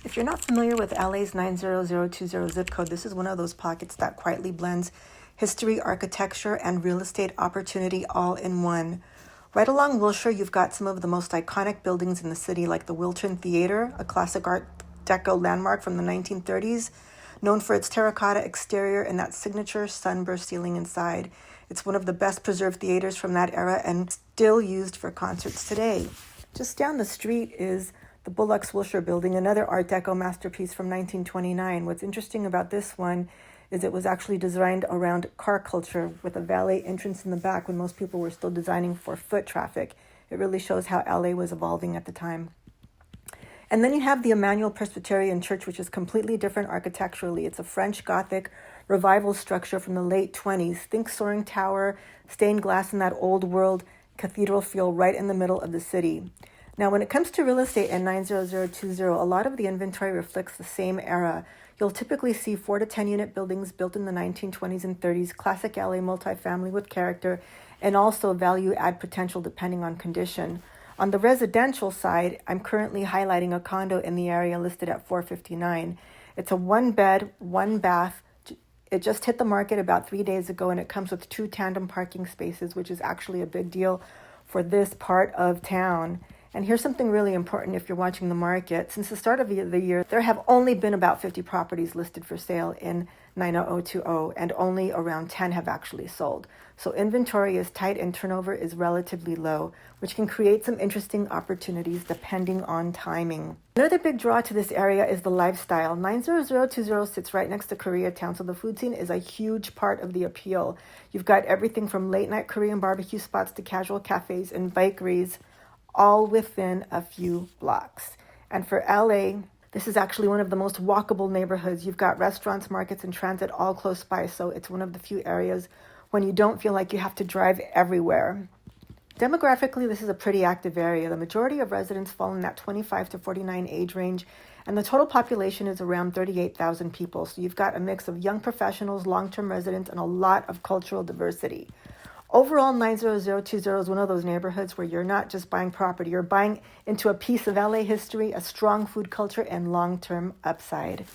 If you're not familiar with LA's 90020 zip code, this is one of those pockets that quietly blends history, architecture, and real estate opportunity all in one. Right along Wilshire, you've got some of the most iconic buildings in the city, like the Wilton Theater, a classic Art Deco landmark from the 1930s, known for its terracotta exterior and that signature sunburst ceiling inside. It's one of the best preserved theaters from that era and still used for concerts today. Just down the street is the Bullocks Wilshire building, another Art Deco masterpiece from 1929. What's interesting about this one is it was actually designed around car culture with a valet entrance in the back when most people were still designing for foot traffic. It really shows how LA was evolving at the time. And then you have the Emmanuel Presbyterian Church, which is completely different architecturally. It's a French Gothic revival structure from the late 20s. Think soaring tower, stained glass in that old world cathedral feel right in the middle of the city. Now, when it comes to real estate in 90020, a lot of the inventory reflects the same era. You'll typically see 4 to 10 unit buildings built in the 1920s and 30s, classic LA multifamily with character, and also value add potential depending on condition. On the residential side, I'm currently highlighting a condo in the area listed at $459. It's a 1-bed, 1-bath. It just hit the market about 3 days ago, and it comes with 2 tandem parking spaces, which is actually a big deal for this part of town. And here's something really important if you're watching the market. Since the start of the year, there have only been about 50 properties listed for sale in 90020, and only around 10 have actually sold. So inventory is tight and turnover is relatively low, which can create some interesting opportunities depending on timing. Another big draw to this area is the lifestyle. 90020 sits right next to Koreatown, so the food scene is a huge part of the appeal. You've got everything from late night Korean barbecue spots to casual cafes and bakeries, all within a few blocks. And for LA, this is actually one of the most walkable neighborhoods. You've got restaurants, markets, and transit all close by, so it's one of the few areas when you don't feel like you have to drive everywhere. Demographically, this is a pretty active area. The majority of residents fall in that 25 to 49 age range, and the total population is around 38,000 people. So you've got a mix of young professionals, long-term residents, and a lot of cultural diversity. Overall, 90020 is one of those neighborhoods where you're not just buying property, you're buying into a piece of LA history, a strong food culture, and long-term upside.